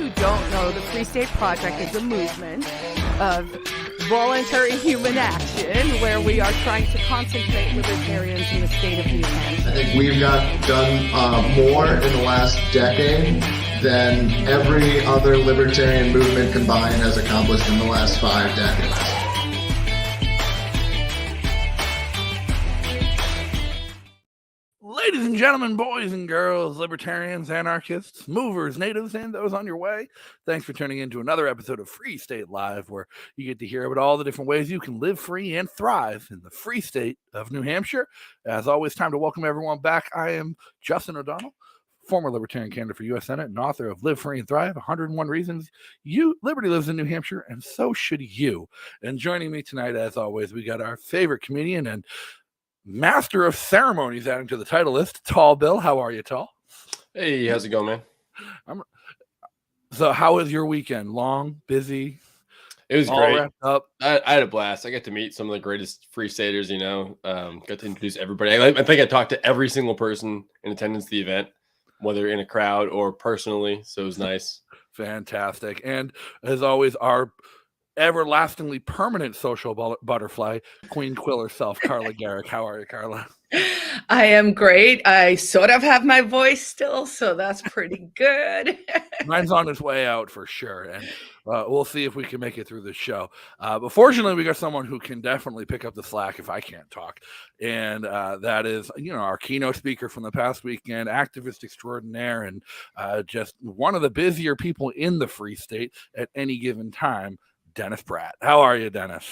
who don't know, the Free State Project is a movement of voluntary human action where we are trying to concentrate libertarians in the state of New Hampshire. I think we've done more in the last decade than every other libertarian movement combined has accomplished in the last 5 decades. Ladies and gentlemen, boys and girls, libertarians, anarchists, movers, natives, and those on your way, thanks for tuning in to another episode of Free State Live, where you get to hear about all the different ways you can live free and thrive in the free state of New Hampshire. As always, time to welcome everyone back. I am Justin O'Donnell, former Libertarian candidate for U.S. Senate and author of Live Free and Thrive, 101 Reasons Liberty Lives in New Hampshire, and so should you. And joining me tonight, as always, we got our favorite comedian and master of ceremonies adding to the title list, Tall Bill. How are you, Tall? Hey, how's it going, man? So how was your weekend? Long, busy? It was all great. Wrapped up? I had a blast. I got to meet some of the greatest free staters, got to introduce everybody. I think I talked to every single person in attendance at the event, whether in a crowd or personally. So it was nice. Fantastic. And as always, our everlastingly permanent social butterfly, Queen Quill herself, Carla Garrick. How are you, Carla? I am great. I sort of have my voice still, so that's pretty good. Mine's on its way out for sure, and we'll see if we can make it through this show. But fortunately, we got someone who can definitely pick up the slack if I can't talk, and that is, our keynote speaker from the past weekend, activist extraordinaire, and just one of the busier people in the Free State at any given time, Denis Pratt. How are you, Dennis?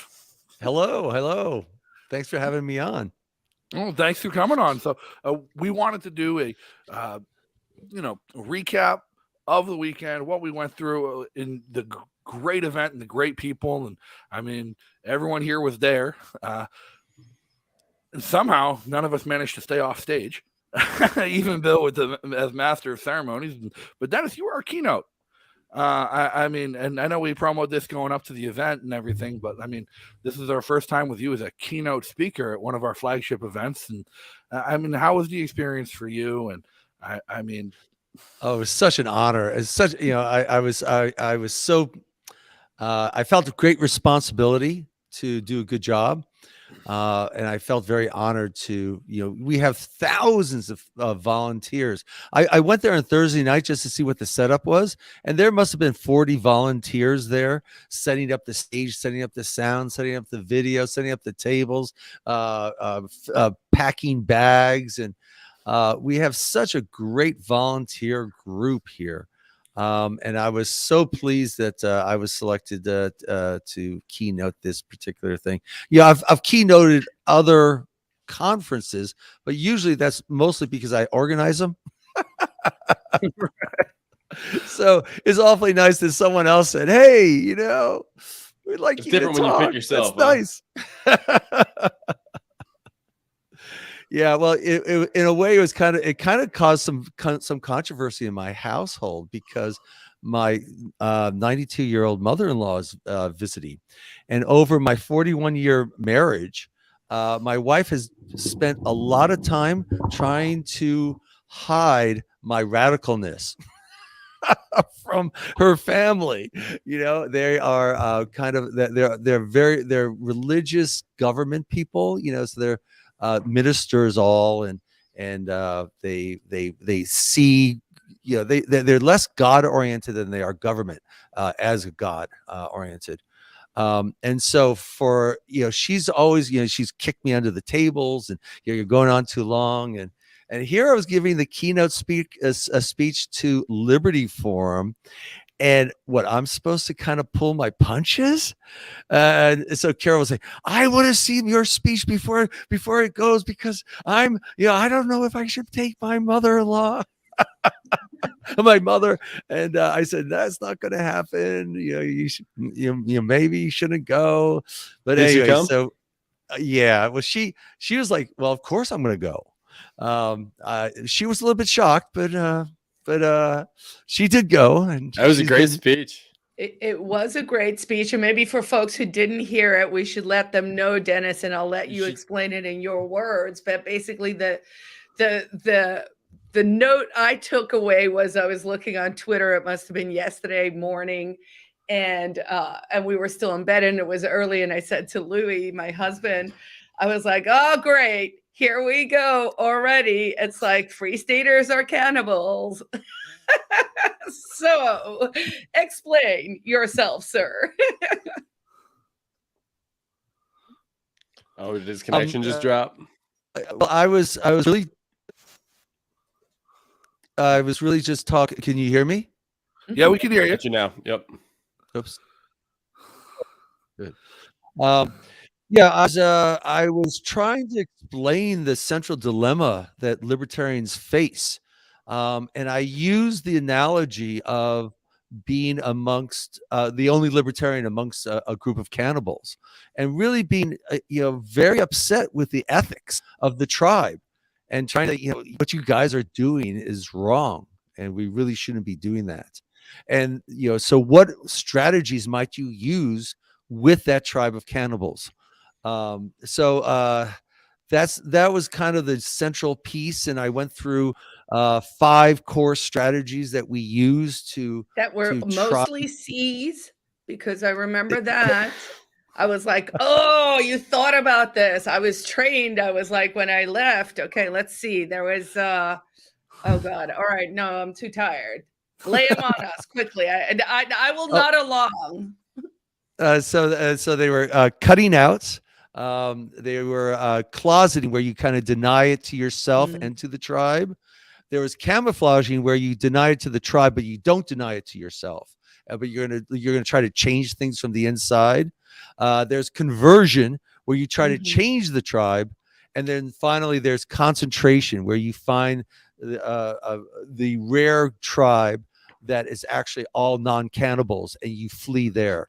Hello. Thanks for having me on. Oh, thanks for coming on. So we wanted to do a recap of the weekend, what we went through in the great event and the great people. And I mean, everyone here was there. And somehow none of us managed to stay off stage, even Bill as master of ceremonies. But Dennis, you were our keynote. I mean, and I know we promoted this going up to the event and everything, but I mean, this is our first time with you as a keynote speaker at one of our flagship events. And I mean, how was the experience for you? And I mean, oh, it was such an honor. It's such, I felt a great responsibility to do a good job. And I felt very honored to, we have thousands of volunteers. I went there on Thursday night just to see what the setup was. And there must have been 40 volunteers there, setting up the stage, setting up the sound, setting up the video, setting up the tables, packing bags. And we have such a great volunteer group here. And I was so pleased that I was selected to keynote this particular thing. I've keynoted other conferences, but usually that's mostly because I organize them. So it's awfully nice that someone else said, "Hey, we'd like it's you different to when talk." you pick yourself. That's nice. Yeah, well, it in a way it kind of caused some controversy in my household because my 92-year-old mother-in-law is visiting, and over my 41-year marriage, my wife has spent a lot of time trying to hide my radicalness from her family. They are they're religious government people. So they're ministers all, and they see, they're less God oriented than they are government as God oriented. And so she's always, she's kicked me under the tables, and you're going on too long. And here I was giving the keynote speech to Liberty Forum, and what I'm supposed to kind of pull my punches. And so Carol was like, "I want to see your speech before it goes, because I don't know if I should take my mother-in-law." My mother. And I said, "That's not going to happen. Maybe you shouldn't go." But anyway, so yeah, well, she was like, "Well, of course I'm going to go." She was a little bit shocked, but she did go, and that was a great speech. It was a great speech, and maybe for folks who didn't hear it, we should let them know, Dennis, and I'll let you explain it in your words. But basically, the the note I took away was I was looking on Twitter. It must have been yesterday morning, and we were still in bed, and it was early. And I said to Louis, my husband, I was like, "Oh, great, here we go already." It's like free staters are cannibals. So, explain yourself, sir. Oh, did his connection just drop? Well, I was really just talking. Can you hear me? Yeah, we can hear you. Got you now. Yep. Oops. Good. Yeah, I was trying to explain the central dilemma that libertarians face, and I used the analogy of being amongst the only libertarian amongst a group of cannibals, and really being very upset with the ethics of the tribe, and trying to what you guys are doing is wrong, and we really shouldn't be doing that. And so what strategies might you use with that tribe of cannibals? That was kind of the central piece, and I went through 5 core strategies that we use that were to mostly C's, because I remember that. I was like, "Oh, you thought about this." I was trained. I was like, when I left, okay, let's see. There was oh God. All right, no, I'm too tired. Lay them on us quickly. I will not along. So they were cutting out. They were closeting, where you kind of deny it to yourself and to the tribe. There was camouflaging, where you deny it to the tribe, but you don't deny it to yourself. But you're gonna try to change things from the inside. There's conversion, where you try to change the tribe, and then finally there's concentration, where you find the rare tribe that is actually all non-cannibals, and you flee there.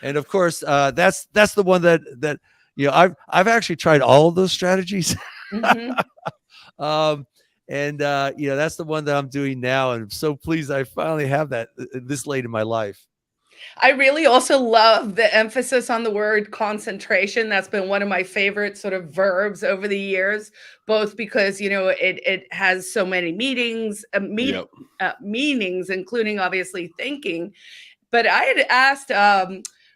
And of course, that's the one that I've actually tried all of those strategies. And that's the one that I'm doing now, and I'm so pleased I finally have that this late in my life. I really also love the emphasis on the word concentration. That's been one of my favorite sort of verbs over the years, both because it has so many meanings, including obviously thinking. But I had asked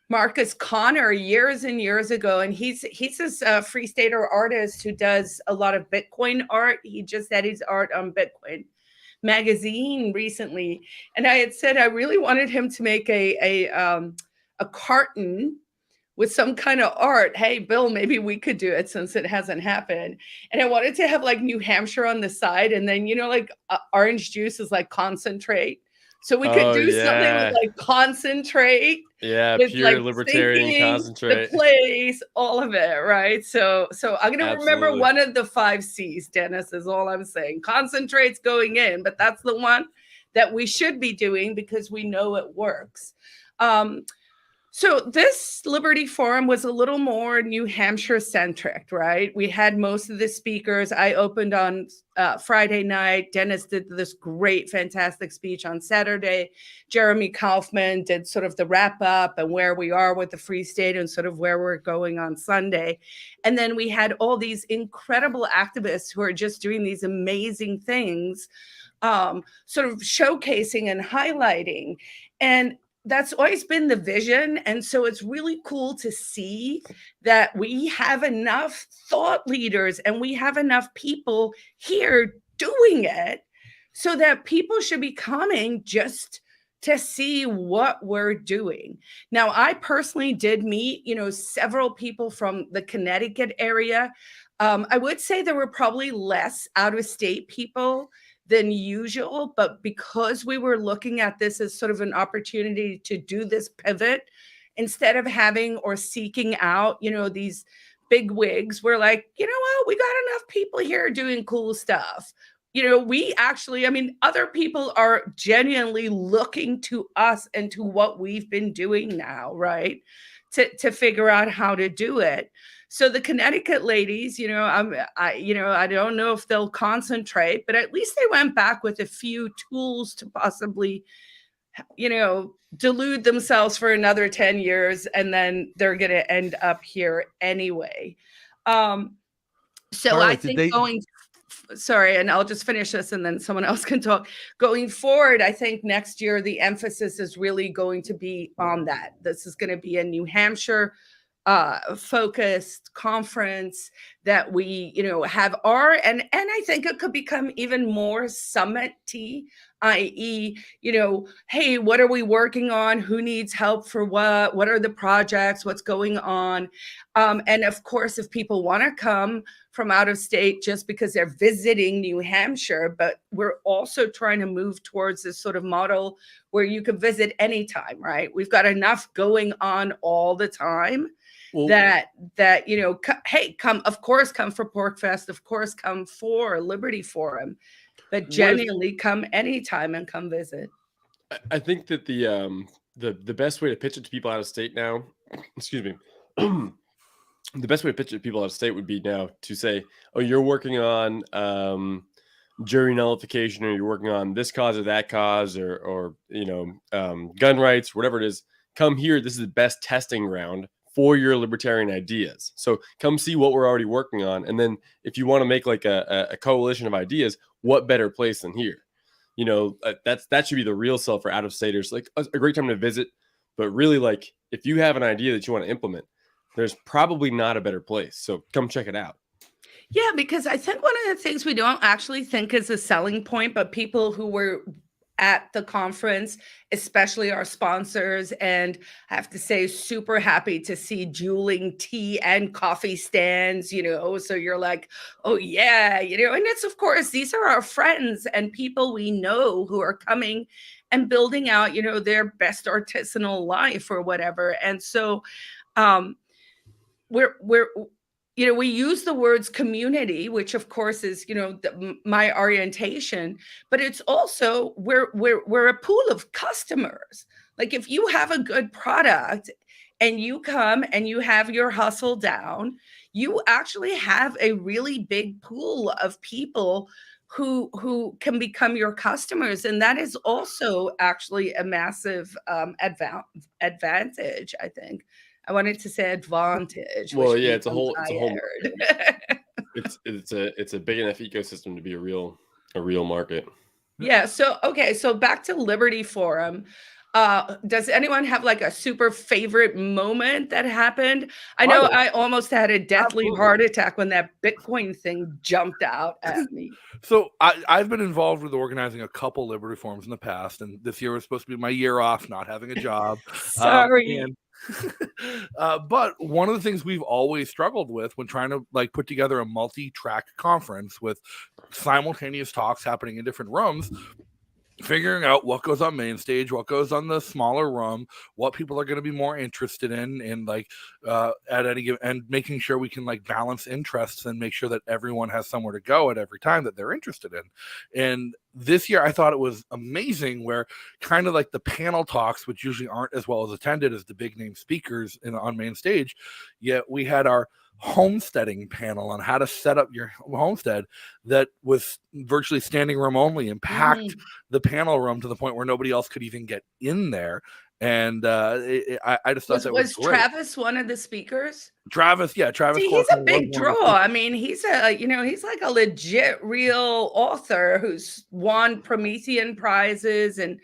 Marcus Connor years and years ago, and he's this free stater artist who does a lot of Bitcoin art. He just had his art on Bitcoin magazine recently, and I had said I really wanted him to make a carton with some kind of art. Hey, Bill, maybe we could do it since it hasn't happened. And I wanted to have like New Hampshire on the side, and then orange juice is like concentrate. So we could do something with like concentrate. Yeah, with pure like libertarian concentrate. The place, all of it, right? So I'm gonna remember one of the 5 C's, Dennis, is all I'm saying. Concentrate's going in, but that's the one that we should be doing because we know it works. So this Liberty Forum was a little more New Hampshire centric, right? We had most of the speakers. I opened on Friday night. Dennis did this great, fantastic speech on Saturday. Jeremy Kaufman did sort of the wrap up and where we are with the Free State and sort of where we're going on Sunday. And then we had all these incredible activists who are just doing these amazing things, sort of showcasing and highlighting. And that's always been the vision. And so it's really cool to see that we have enough thought leaders and we have enough people here doing it so that people should be coming just to see what we're doing. Now, I personally did meet, several people from the Connecticut area. I would say there were probably less out-of-state people than usual, but because we were looking at this as sort of an opportunity to do this pivot, instead of having or seeking out, these big wigs, we're like, you know what, we got enough people here doing cool stuff. We actually, other people are genuinely looking to us and to what we've been doing now, right? To figure out how to do it. So the Connecticut ladies, I don't know if they'll concentrate, but at least they went back with a few tools to possibly, delude themselves for another 10 years, and then they're going to end up here anyway. So I think going sorry, and I'll just finish this and then someone else can talk. Going forward, I think next year the emphasis is really going to be on that. This is going to be a New Hampshire focused conference that we, have and I think it could become even more summit-y, i.e., hey, what are we working on? Who needs help for what? What are the projects? What's going on? And of course, if people want to come from out of state just because they're visiting New Hampshire, but we're also trying to move towards this sort of model where you can visit anytime, right? We've got enough going on all the time. Well, that hey, come for PorcFest, of course come for Liberty Forum, but genuinely come anytime and come visit. I think that the best way to pitch it to people out of state now, excuse me, the best way to pitch it to people out of state would be now to say, oh, you're working on jury nullification, or you're working on this cause or that cause, or gun rights, whatever it is. Come here. This is the best testing ground for your libertarian ideas. So come see what we're already working on. And then if you want to make like a coalition of ideas, what better place than here? That should be the real sell for out-of-staters. Like a great time to visit, but really, like, if you have an idea that you want to implement, there's probably not a better place. So come check it out. Yeah, because I think one of the things we don't actually think is a selling point, but people who were at the conference, especially our sponsors, and I have to say, super happy to see dueling tea and coffee stands, so you're like, oh yeah, and it's, of course, these are our friends and people we know who are coming and building out, their best artisanal life or whatever. And so we use the words community, which of course is, my orientation, but it's also we're a pool of customers. Like if you have a good product and you come and you have your hustle down, you actually have a really big pool of people who can become your customers. And that is also actually a massive advantage, I think. I wanted to say advantage. Well, yeah, it's a whole it's a big enough ecosystem to be a real market. Yeah. So back to Liberty Forum. Does anyone have like a super favorite moment that happened? I know I almost had a deathly heart attack when that Bitcoin thing jumped out at me. So I've been involved with organizing a couple Liberty Forums in the past, and this year was supposed to be my year off, not having a job. Sorry. But one of the things we've always struggled with when trying to like put together a multi-track conference with simultaneous talks happening in different rooms, figuring out what goes on main stage, what goes on the smaller room, what people are going to be more interested in, and like at any given, and making sure we can like balance interests and make sure that everyone has somewhere to go at every time that they're interested in. And this year I thought it was amazing where kind of like the panel talks, which usually aren't as well as attended as the big name speakers on main stage, yet we had our homesteading panel on how to set up your homestead that was virtually standing room only and packed the panel room to the point where nobody else could even get in there. And I just thought that was great. Travis one of the speakers? Travis. See, he's a big draw. I mean, he's he's like a legit real author who's won Promethean prizes and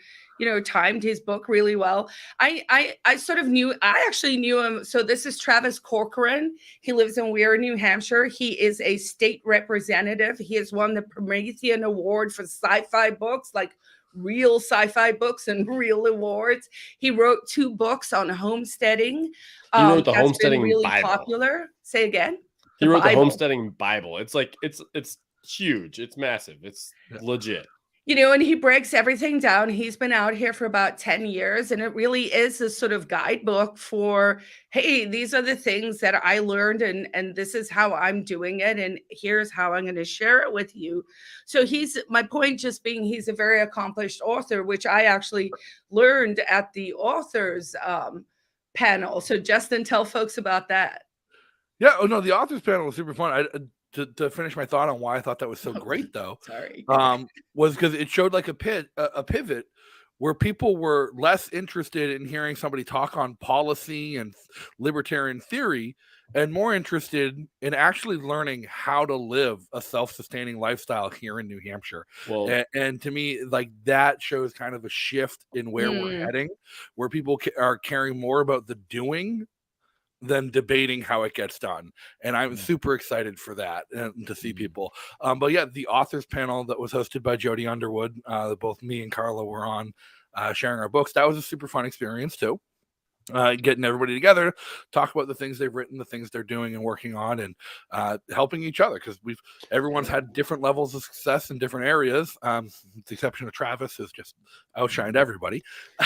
timed his book really well. I actually knew him. So this is Travis Corcoran. He lives in Weir, New Hampshire. He is a state representative. He has won the Promethean Award for sci-fi books, like real sci-fi books and real awards. He wrote 2 books on homesteading. He wrote the homesteading really Bible. Popular. Say again. He wrote the homesteading Bible. It's like it's huge. It's massive. It's legit. And he breaks everything down. He's been out here for about 10 years, and it really is a sort of guidebook for, hey, these are the things that I learned, and this is how I'm doing it, and here's how I'm going to share it with you. So my point just being, he's a very accomplished author, which I actually learned at the authors panel. So Justin, tell folks about that. Yeah, oh no, the authors panel was super fun. To finish my thought on why I thought that was so great, though, was because it showed like a pivot where people were less interested in hearing somebody talk on policy and libertarian theory and more interested in actually learning how to live a self-sustaining lifestyle here in New Hampshire. Well, And to me, like, that shows kind of a shift in where we're heading, where people are caring more about the doing than debating how it gets done. And I'm super excited for that and to see people. But yeah, the authors panel that was hosted by Jody Underwood, both me and Carla were on, sharing our books. That was a super fun experience too. Getting everybody together, talk about the things they've written, the things they're doing and working on, and helping each other, because everyone's had different levels of success in different areas. With the exception of Travis, who's just outshined everybody.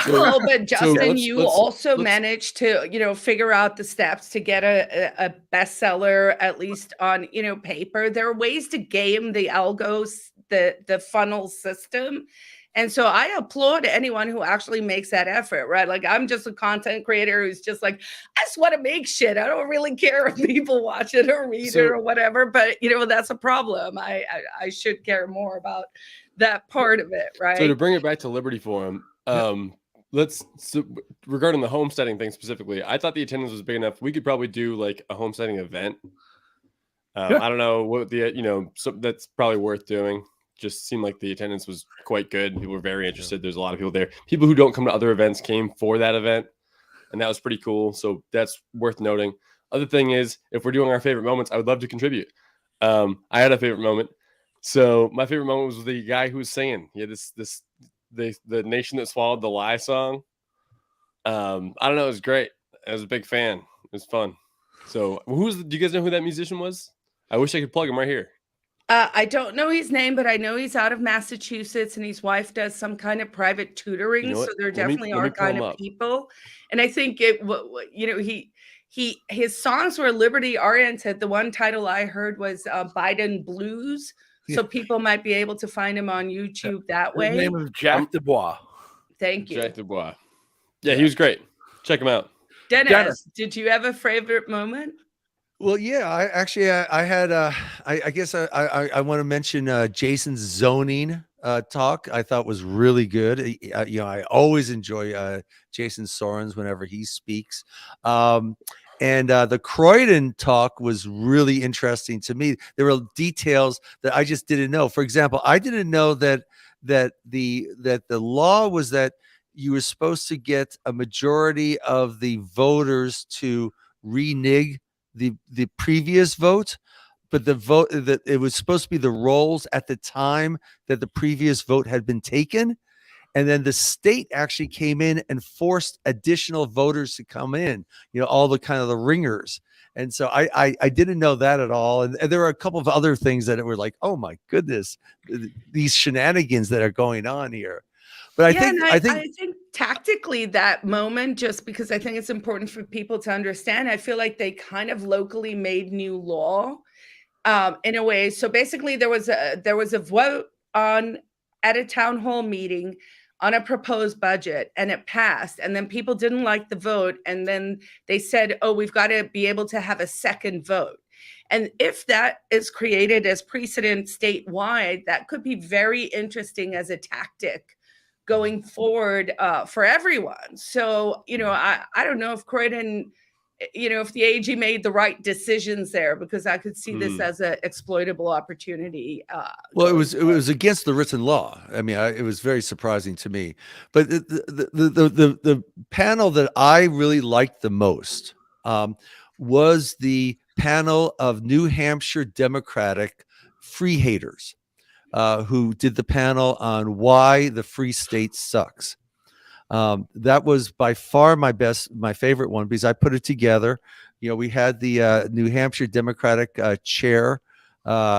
Well, but Justin, you also managed to, figure out the steps to get a bestseller, at least on, paper. There are ways to game the algos, the funnel system. And so I applaud anyone who actually makes that effort, right? Like, I'm just a content creator who's just like, I just want to make shit. I don't really care if people watch it or read it or whatever, but that's a problem. I should care more about that part of it, right? So to bring it back to Liberty Forum, regarding the homesteading thing specifically, I thought the attendance was big enough. We could probably do like a homesteading event. I don't know what so that's probably worth doing. Just seemed like the attendance was quite good. People were very interested. There's a lot of people there. People who don't come to other events came for that event, and that was pretty cool. So that's worth noting. Other thing is, if we're doing our favorite moments, I would love to contribute. I had a favorite moment. So my favorite moment was the guy who was singing. Yeah, the Nation That Swallowed the Lie song. I don't know. It was great. I was a big fan. It was fun. So do you guys know who that musician was? I wish I could plug him right here. I don't know his name, but I know he's out of Massachusetts, and his wife does some kind of private tutoring. So there definitely are kind of people. And I think his songs were liberty oriented. The one title I heard was Biden Blues. So people might be able to find him on YouTube that way. His name is Jack Dubois. Thank you. Jack Dubois. Yeah, he was great. Check him out. Dennis, did you have a favorite moment? Well, yeah, I had, I guess I want to mention Jason's zoning talk. I thought was really good. I always enjoy Jason Sorens whenever he speaks. And the Croydon talk was really interesting to me. There were details that I just didn't know. For example, I didn't know that the law was that you were supposed to get a majority of the voters to renege the previous vote, but the vote that it was supposed to be the rolls at the time that the previous vote had been taken. And then the state actually came in and forced additional voters to come in, all the kind of the ringers. And so I didn't know that at all. And there were a couple of other things that were like, oh my goodness, these shenanigans that are going on here. But I think tactically that moment, just because I think it's important for people to understand, I feel like they kind of locally made new law in a way. So basically there was a vote at a town hall meeting on a proposed budget, and it passed. And then people didn't like the vote. And then they said, oh, we've got to be able to have a second vote. And if that is created as precedent statewide, that could be very interesting as a tactic going forward for everyone. So, I don't know if Croydon, if the AG made the right decisions there, because I could see this as an exploitable opportunity. Well, it was against the written law. I mean, it was very surprising to me. But the panel that I really liked the most was the panel of New Hampshire Democratic free haters. Who did the panel on why the free state sucks. That was by far my favorite one, because I put it together. We had the New Hampshire Democratic chair.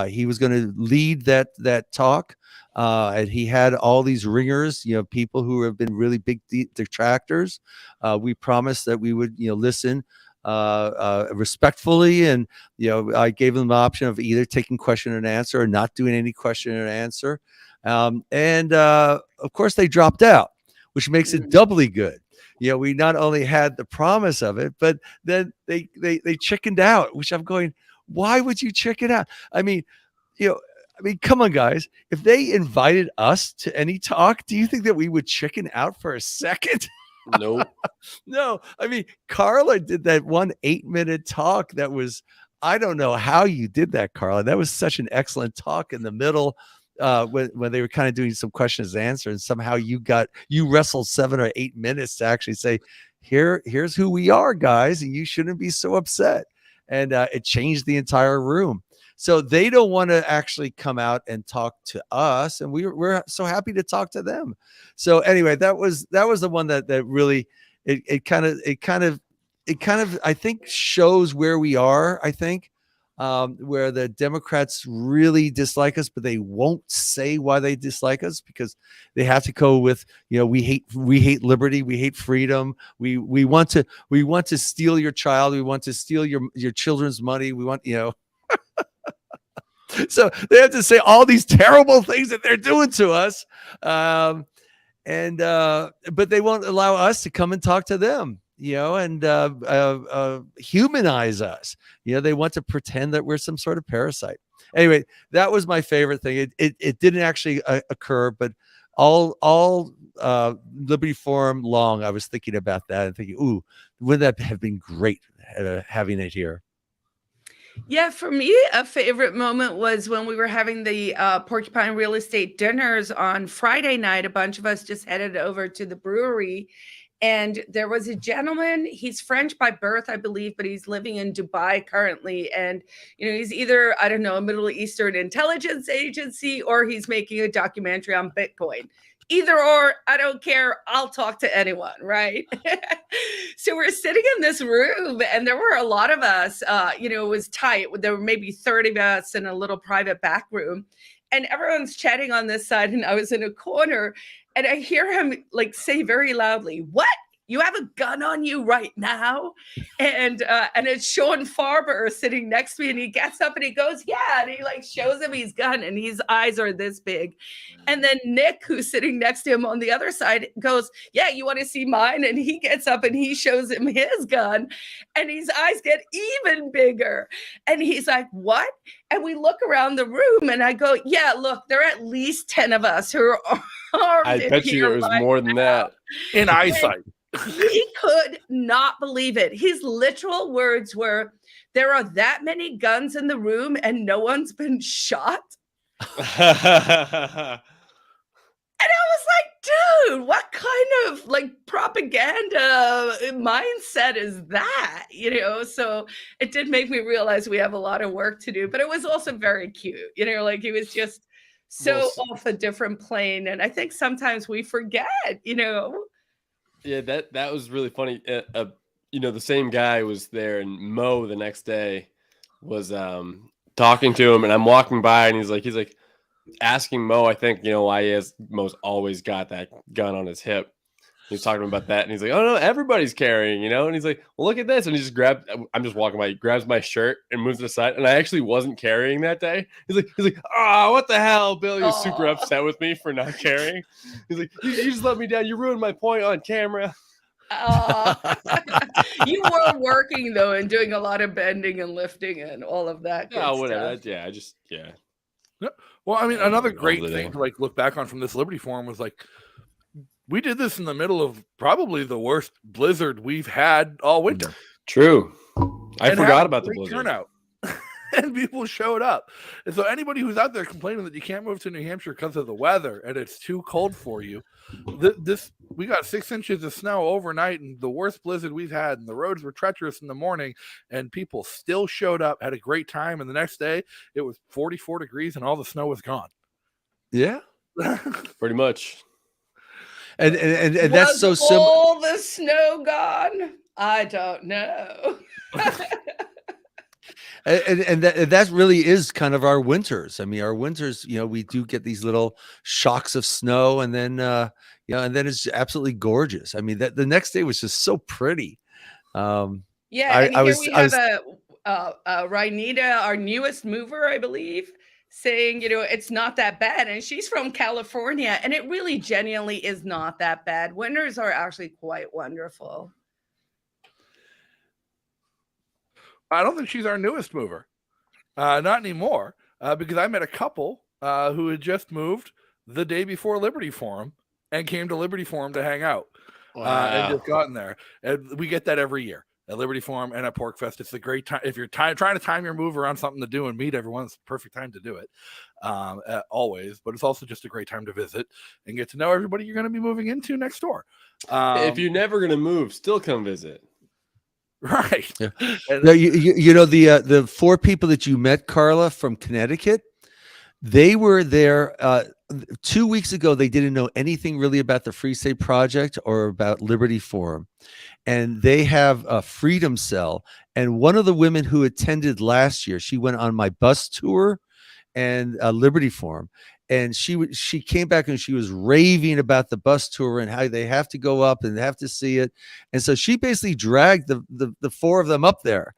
He was going to lead that talk. And he had all these ringers, people who have been really big detractors. We promised that we would, listen respectfully, and I gave them the option of either taking question and answer or not doing any question and answer, and of course they dropped out, which makes it doubly good. We not only had the promise of it, but then they chickened out, which I'm going, why would you chicken out? I mean, come on, guys. If they invited us to any talk, do you think that we would chicken out for a second? Nope. No, I mean, Carla did that one 8-minute talk that was, I don't know how you did that, Carla. That was such an excellent talk in the middle when they were kind of doing some questions and answers, and somehow you wrestled 7 or 8 minutes to actually say, here's who we are, guys, and you shouldn't be so upset. And it changed the entire room. So they don't want to actually come out and talk to us, and we're so happy to talk to them. So anyway, that was the one that really it kind of I think shows where we are. I think where the Democrats really dislike us, but they won't say why they dislike us because they have to go with, we hate liberty, we hate freedom, we want to steal your child, we want to steal your children's money, we want. So they have to say all these terrible things that they're doing to us, but they won't allow us to come and talk to them, and humanize us. They want to pretend that we're some sort of parasite. Anyway, that was my favorite thing. It didn't actually occur, but all Liberty Forum long, I was thinking about that and thinking, ooh, wouldn't that have been great having it here? Yeah, for me, a favorite moment was when we were having the Porcupine Real Estate dinners on Friday night. A bunch of us just headed over to the brewery, and there was a gentleman. He's French by birth, I believe, but he's living in Dubai currently. And, he's either, I don't know, a Middle Eastern intelligence agency, or he's making a documentary on Bitcoin. Either or, I don't care. I'll talk to anyone, right? So we're sitting in this room, and there were a lot of us. It was tight. There were maybe 30 of us in a little private back room, and everyone's chatting on this side, and I was in a corner, and I hear him say very loudly, "What? You have a gun on you right now?" And it's Sean Farber sitting next to me, and he gets up and he goes, "Yeah," and he shows him his gun, and his eyes are this big. And then Nick, who's sitting next to him on the other side, goes, "Yeah, you want to see mine?" And he gets up and he shows him his gun, and his eyes get even bigger. And he's like, "What?" And we look around the room, and I go, "Yeah, look, there are at least 10 of us who are armed." I bet you it was more than that in eyesight. He could not believe it. His literal words were, "There are that many guns in the room and no one's been shot." And I was like, dude, what kind of propaganda mindset is that? So it did make me realize we have a lot of work to do, but it was also very cute. He was just so off a different plane. And I think sometimes we forget, Yeah, that was really funny. The same guy was there, and Mo the next day was talking to him, and I'm walking by, and he's like asking Mo, I think, why Mo's always got that gun on his hip. He's talking about that, and he's like, "Oh no, everybody's carrying," and he's like, "Well, look at this," and he just I'm just walking by, he grabs my shirt and moves it aside, and I actually wasn't carrying that day. He's like, "Oh, what the hell, Bill?" He was super upset with me for not carrying. He's like, you just let me down. You ruined my point on camera. You were working though and doing a lot of bending and lifting and all of that. Oh, whatever. Stuff. Yeah. Well, I mean, another great thing to look back on from this Liberty Forum was we did this in the middle of probably the worst blizzard we've had all winter. True. I forgot about the blizzard. Turnout. And people showed up. And so anybody who's out there complaining that you can't move to New Hampshire because of the weather and it's too cold for you, we got 6 inches of snow overnight and the worst blizzard we've had, and the roads were treacherous in the morning, and people still showed up, had a great time, and the next day it was 44 degrees and all the snow was gone. Yeah. Pretty much. And that's so simple. All the snow gone? I don't know. And that really is kind of our winters. I mean, our winters, we do get these little shocks of snow, and then and then it's absolutely gorgeous. I mean, the next day was just so pretty. We have Rhainita, our newest mover, I believe, saying, it's not that bad. And she's from California, and it really genuinely is not that bad. Winters are actually quite wonderful. I don't think she's our newest mover. Not anymore, because I met a couple who had just moved the day before Liberty Forum and came to Liberty Forum to hang out. and just gotten there. And we get that every year at Liberty Forum and at PorkFest. It's a great time. If you're trying to time your move around something to do and meet everyone, it's the perfect time to do it, always. But it's also just a great time to visit and get to know everybody you're going to be moving into next door. If you're never going to move, still come visit. Right. Yeah. Now, you know, the 4 people that you met, Carla, from Connecticut, they were there 2 weeks ago. They didn't know anything really about the Free State Project or about Liberty Forum. And they have a Freedom Cell. And one of the women who attended last year, she went on my bus tour and Liberty Forum. And she came back and she was raving about the bus tour and how they have to go up and they have to see it. And so she basically dragged the 4 of them up there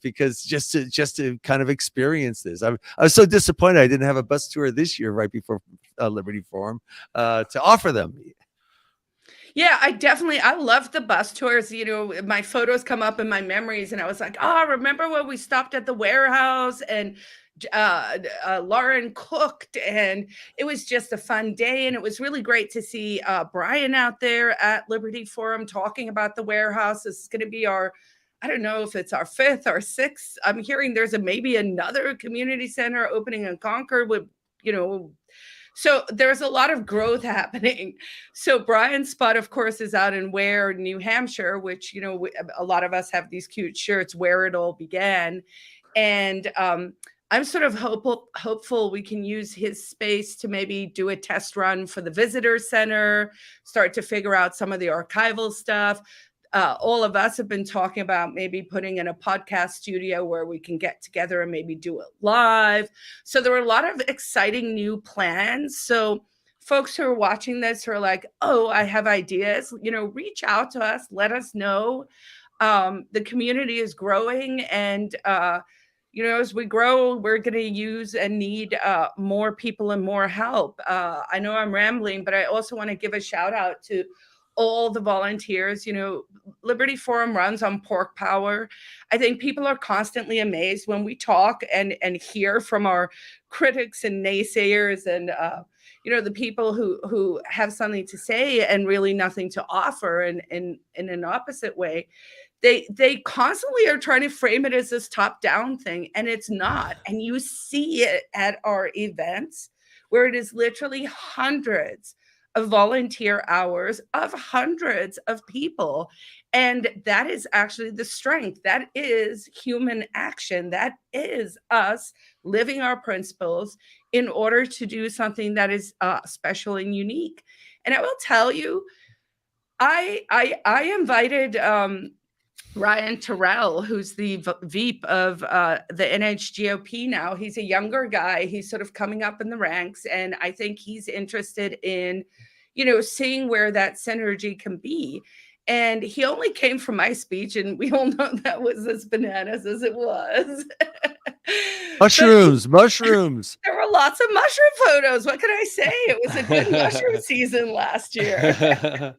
because just to kind of experience this. I was so disappointed I didn't have a bus tour this year right before Liberty Forum to offer them. Yeah, I love the bus tours. You know, my photos come up in my memories and I was like, oh, remember when we stopped at the warehouse and Lauren cooked, and it was just a fun day. And it was really great to see Brian out there at Liberty Forum talking about the warehouse. This is going to be I don't know if it's our 5th or 6th. I'm hearing there's maybe another community center opening in Concord with, you know, so there's a lot of growth happening. So Brian's spot, of course, is out in Ware, New Hampshire, which, you know, a lot of us have these cute shirts, Where It All Began. And I'm sort of hopeful we can use his space to maybe do a test run for the visitor center, start to figure out some of the archival stuff. All of us have been talking about maybe putting in a podcast studio where we can get together and maybe do it live. So there are a lot of exciting new plans. So folks who are watching this who are like, oh, I have ideas, you know, reach out to us, let us know. The community is growing, and you know, as we grow, we're going to use and need more people and more help. I know I'm rambling, but I also want to give a shout out to all the volunteers. You know, Liberty Forum runs on pork power. I think people are constantly amazed when we talk and hear from our critics and naysayers and, you know, the people who have something to say and really nothing to offer in an opposite way. They constantly are trying to frame it as this top-down thing, and it's not. And you see it at our events where it is literally hundreds of volunteer hours of hundreds of people. And that is actually the strength. That is human action. That is us living our principles in order to do something that is special and unique. And I will tell you, I invited Ryan Terrell, who's the VP of the NHGOP now. He's a younger guy. He's sort of coming up in the ranks. And I think he's interested in, you know, seeing where that synergy can be. And he only came from my speech, and we all know that was as bananas as it was. Mushrooms. There were lots of mushroom photos. What can I say? It was a good mushroom season last year.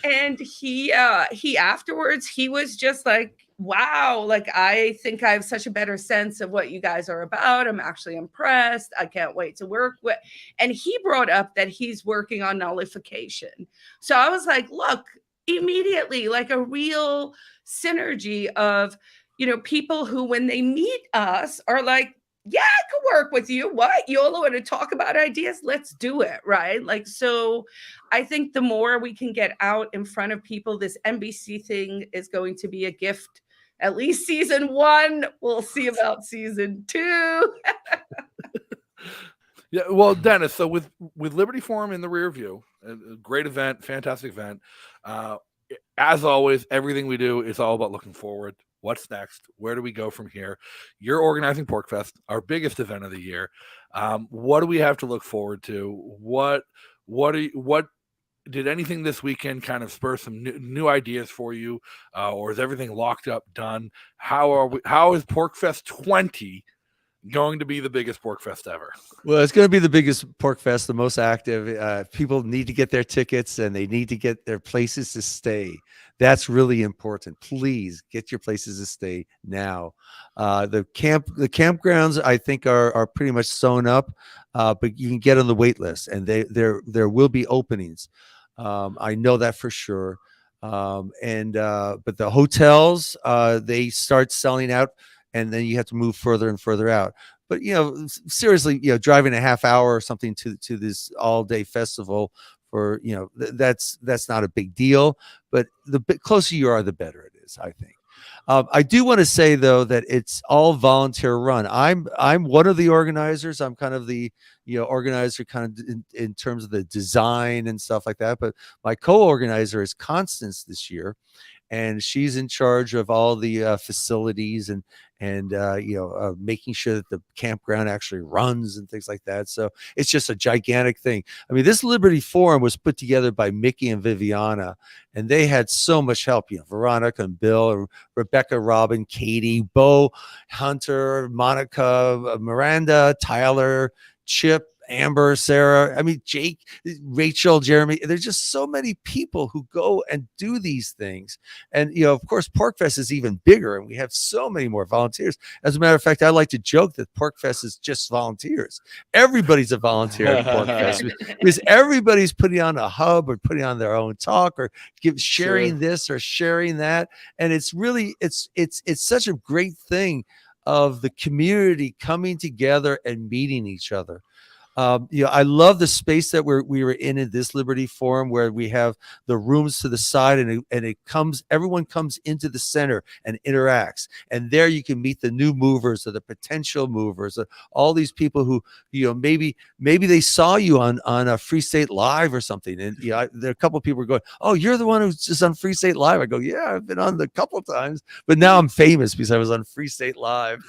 And he afterwards, he was just like, wow, like, I think I have such a better sense of what you guys are about. I'm actually impressed. I can't wait to work with. And he brought up that he's working on nullification. So I was like, look, immediately, like a real synergy of, you know, people who, when they meet us, are like, yeah, I could work with you. What? You all want to talk about ideas? Let's do it. Right. Like, so I think the more we can get out in front of people, this NBC thing is going to be a gift. At least season 1. We'll see about season 2. Yeah. Well, Dennis, so with Liberty Forum in the rear view, a great event, fantastic event. As always, everything we do is all about looking forward. What's next? Where do we go from here? You're organizing PorkFest, our biggest event of the year. What do we have to look forward to? What did anything this weekend kind of spur some new ideas for you, or is everything locked up, done? How is PorkFest 20 going to be the biggest PorkFest ever? Well, it's going to be the biggest PorkFest, the most active. People need to get their tickets, and they need to get their places to stay. That's really important. Please get your places to stay now. The campgrounds, I think, are pretty much sewn up, but you can get on the wait list, and there will be openings. I know that for sure. But the hotels, they start selling out, and then you have to move further and further out. But seriously, driving a half hour or something to this all day festival for that's not a big deal. But the bit closer you are, the better it is, I think. I do want to say though that it's all volunteer run. I'm one of the organizers. I'm kind of the organizer, kind of in terms of the design and stuff like that. But my co-organizer is Constance this year, and she's in charge of all the facilities and making sure that the campground actually runs and things like that. So it's just a gigantic thing. I mean, this Liberty Forum was put together by Mickey and Viviana, and they had so much help. Veronica and Bill, Rebecca, Robin, Katie, Bo, Hunter, Monica, Miranda, Tyler, Chip, Amber, Sarah, I mean, Jake, Rachel, Jeremy. There's just so many people who go and do these things. And, of course, PorcFest is even bigger, and we have so many more volunteers. As a matter of fact, I like to joke that PorcFest is just volunteers. Everybody's a volunteer at PorcFest because everybody's putting on a hub or putting on their own talk or sharing this or sharing that. And it's really, it's such a great thing of the community coming together and meeting each other. I love the space that we were in this Liberty Forum, where we have the rooms to the side, and everyone comes into the center and interacts. And there you can meet the new movers or the potential movers, or all these people who, maybe they saw you on a Free State Live or something. And there are a couple of people going, "Oh, you're the one who's just on Free State Live." I go, "Yeah, I've been on a couple of times, but now I'm famous because I was on Free State Live."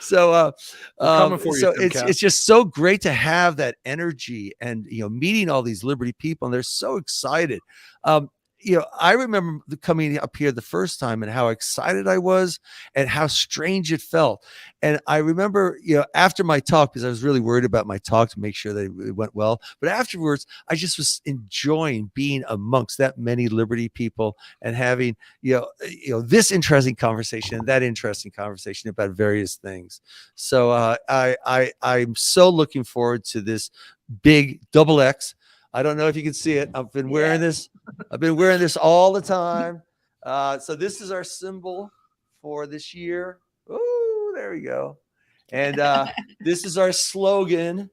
So it's just so great to have that energy and meeting all these Liberty people, and they're so excited. I remember coming up here the first time and how excited I was and how strange it felt. And I remember, after my talk, because I was really worried about my talk to make sure that it went well. But afterwards, I just was enjoying being amongst that many Liberty people and having, this interesting conversation and that interesting conversation about various things. So I'm so looking forward to this big XX. I don't know if you can see it. I've been wearing this. I've been wearing this all the time. So this is our symbol for this year. Oh, there we go. And this is our slogan.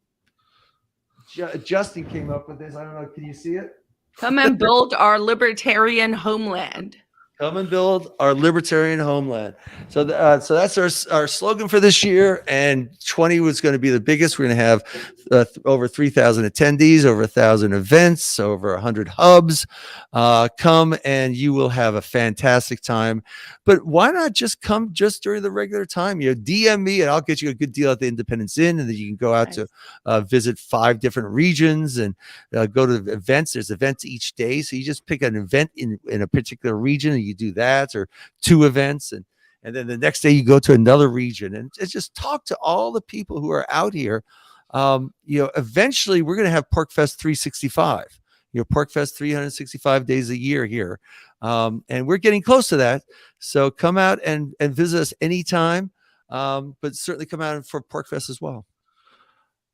Justin came up with this. I don't know. Can you see it? Come and build our libertarian homeland. Come and build our libertarian homeland. So that's our slogan for this year. And 20 was going to be the biggest. We're going to have over 3,000 attendees, over 1,000 events, over 100 hubs. Come and you will have a fantastic time. But why not just come just during the regular time? DM me and I'll get you a good deal at the Independence Inn, and then you can go out to visit 5 different regions and go to events. There's events each day. So you just pick an event in a particular region and you do that, or 2 events, and then the next day you go to another region and just talk to all the people who are out here. Eventually we're going to have PorcFest 365, PorcFest 365 days a year here. And we're getting close to that. So come out and visit us anytime. But certainly come out for PorcFest as well.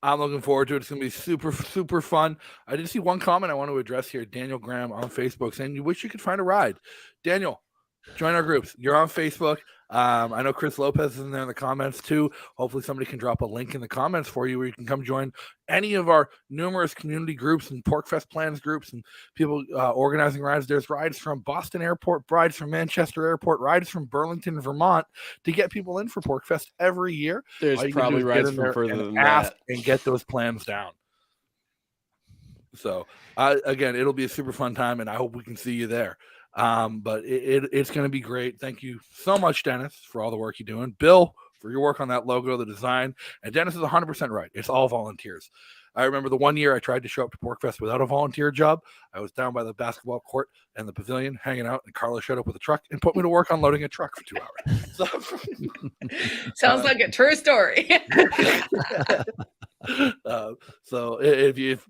I'm looking forward to it. It's going to be super, super fun. I did see one comment I want to address here. Daniel Graham on Facebook saying, "You wish you could find a ride." Daniel, join our groups. You're on Facebook. I know Chris Lopez is in there in the comments too. Hopefully somebody can drop a link in the comments for you where you can come join any of our numerous community groups and PorcFest plans groups and people organizing rides. There's rides from Boston Airport, rides from Manchester Airport, rides from Burlington, Vermont to get people in for PorcFest every year. There's probably rides from further than that. And get those plans down. So again, it'll be a super fun time, and I hope we can see you there. But it's going to be great. Thank you so much, Dennis, for all the work you're doing. Bill, for your work on that logo, the design. And Dennis is 100% right. It's all volunteers. I remember the one year I tried to show up to PorcFest without a volunteer job. I was down by the basketball court and the pavilion hanging out, and Carla showed up with a truck and put me to work unloading a truck for 2 hours. So, sounds like a true story. So if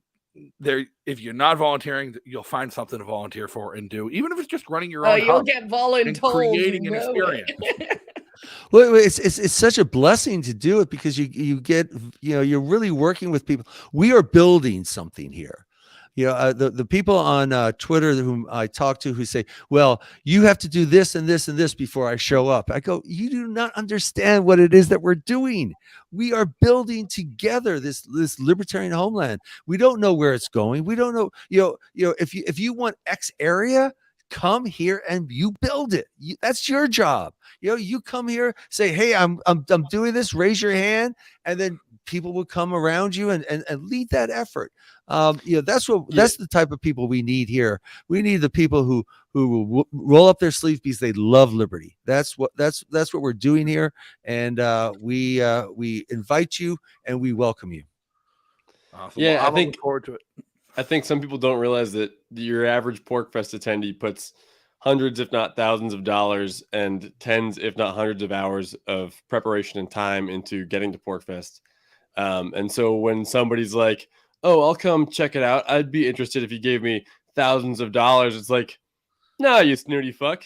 there, if you're not volunteering, you'll find something to volunteer for and do, even if it's just running your own you'll hub get and voluntold, creating an experience. Well, it's such a blessing to do it because you get, you're really working with people. We are building something here. The people on Twitter whom I talk to who say, well, you have to do this and this and this before I show up. I go, you do not understand what it is that we're doing. We are building together this libertarian homeland. We don't know where it's going. We don't know, if you want X area, come here and you build it. That's your job. You come here, say, hey, I'm doing this, raise your hand, and then people will come around you and lead that effort. That's the type of people we need here. We need the people who will roll up their sleeves because they love liberty. That's what we're doing here. And we invite you and we welcome you. Awesome. Yeah, well, I think forward to it. I think some people don't realize that your average PorcFest attendee puts hundreds, if not thousands of dollars and tens, if not hundreds of hours of preparation and time into getting to PorcFest. And so when somebody's like, oh, I'll come check it out, I'd be interested if you gave me thousands of dollars. It's like, no, you snooty fuck.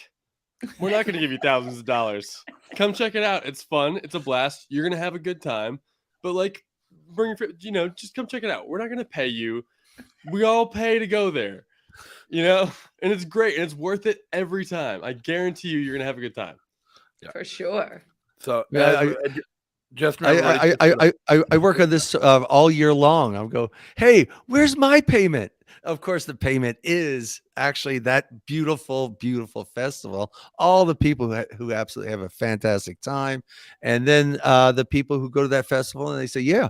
We're not going to give you thousands of dollars. Come check it out. It's fun. It's a blast. You're going to have a good time. But like, bring your, just come check it out. We're not going to pay you. We all pay to go there. And it's great and it's worth it every time. I guarantee you're gonna have a good time. Yeah. For sure. So I work on this all year long. I'll go, hey, where's my payment? Of course, the payment is actually that beautiful, beautiful festival. All the people who absolutely have a fantastic time, and then the people who go to that festival and they say, yeah,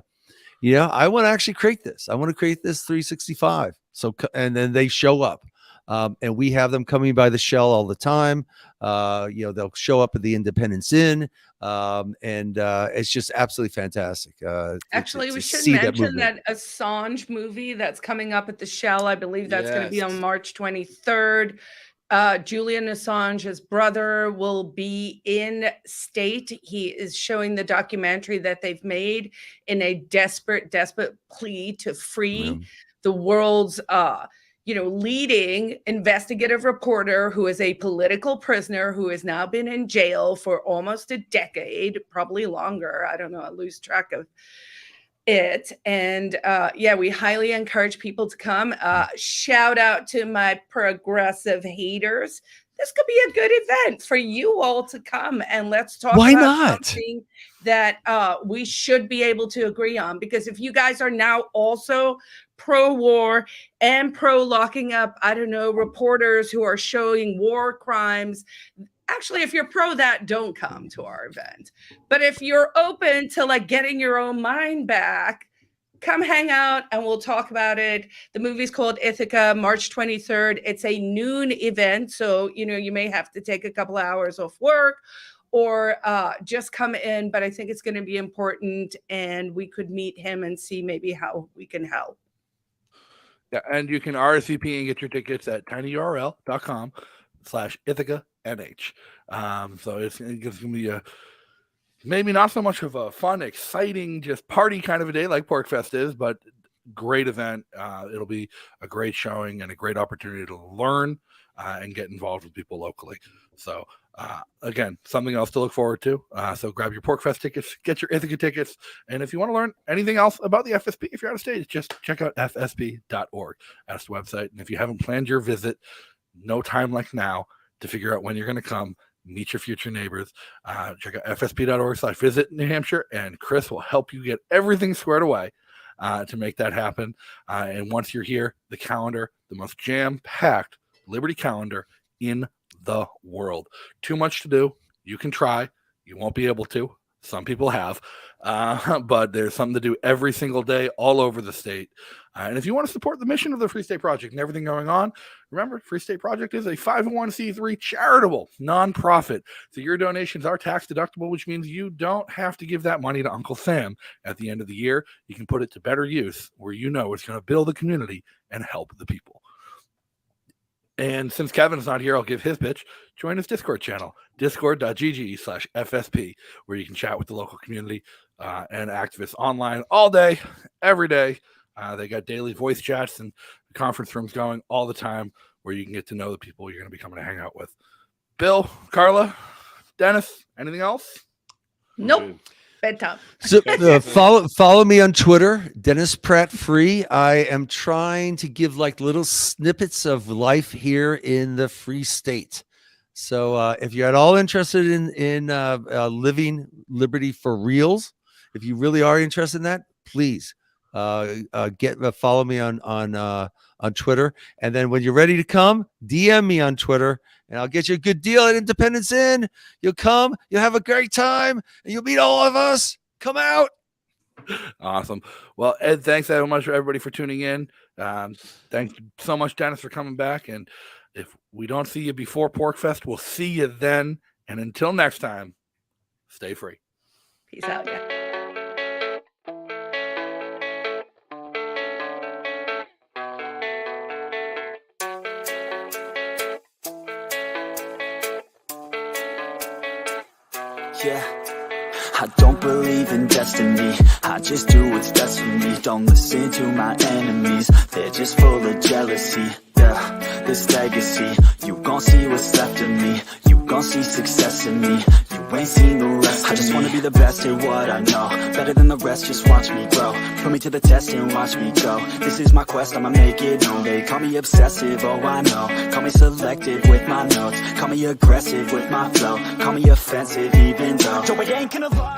I want to actually create this. I want to create this 365. So, and then they show up, and we have them coming by the Shell all the time. They'll show up at the Independence Inn, and it's just absolutely fantastic. Actually, we should mention that Assange movie that's coming up at the Shell. I believe that's going to be on March 23rd. Julian Assange's brother will be in state. He is showing the documentary that they've made in a desperate plea to free the world's, leading investigative reporter who is a political prisoner who has now been in jail for almost a decade, probably longer. I don't know. I lose track of it. And we highly encourage people to come. Shout out to my progressive haters. This could be a good event for you all to come and let's talk about something that we should be able to agree on. Because if you guys are now also pro-war and pro-locking up, reporters who are showing war crimes, actually, if you're pro that, don't come to our event. But if you're open to getting your own mind back, come hang out and we'll talk about it. The movie's called Ithaca, March 23rd. It's a noon event. So, you may have to take a couple hours off work or just come in. But I think it's going to be important and we could meet him and see maybe how we can help. Yeah, and you can RSVP and get your tickets at tinyurl.com/IthacaNH. So it's going to be maybe not so much of a fun, exciting, just party kind of a day like PorcFest is, but great event. It'll be a great showing and a great opportunity to learn and get involved with people locally. So again, something else to look forward to. So grab your PorcFest tickets, get your Ithaca tickets. And if you want to learn anything else about the FSP, if you're out of state, just check out fsp.org. That's the website. And if you haven't planned your visit, no time like now to figure out when you're going to come, meet your future neighbors. Check out fsp.org/visit New Hampshire, and Chris will help you get everything squared away to make that happen. And once you're here, the calendar, the most jam-packed Liberty calendar in the world. Too much to do. You can try. You won't be able to. Some people have. But there's something to do every single day all over the state. And if you want to support the mission of the Free State Project and everything going on, remember, Free State Project is a 501c3 charitable nonprofit. So your donations are tax deductible, which means you don't have to give that money to Uncle Sam at the end of the year. You can put it to better use where you know it's going to build a community and help the people. And since Kevin's not here, I'll give his pitch. Join his Discord channel, discord.gg/FSP, where you can chat with the local community and activists online all day, every day. They got daily voice chats and conference rooms going all the time where you can get to know the people you're going to be coming to hang out with. Bill, Carla, Dennis, anything else? Nope. Bedtime. So follow me on Twitter, Denis Pratt Free. I am trying to give like little snippets of life here in the Free State. So if you're at all interested in living liberty for reals, if you really are interested in that, please follow me on Twitter. And then when you're ready to come, DM me on Twitter, and I'll get you a good deal at Independence Inn. You'll come, you'll have a great time, and you'll meet all of us. Come out. Awesome. Well, Ed, thanks so much for everybody for tuning in. Thank you so much, Dennis, for coming back. And if we don't see you before PorcFest, we'll see you then. And until next time, stay free. Peace out, yeah. Yeah, I don't believe in destiny. I just do what's best for me. Don't listen to my enemies, they're just full of jealousy. Yeah, this legacy, you gon' see what's left of me. You gon' see success in me. You ain't seen the rest of me. I just wanna be the best at what I know, better than the rest, just watch me grow. Put me to the test and watch me go. This is my quest, I'ma make it known. They call me obsessive, oh I know. Call me selective with my notes. Call me aggressive with my flow. Call me offensive even though Joey ain't gonna lie.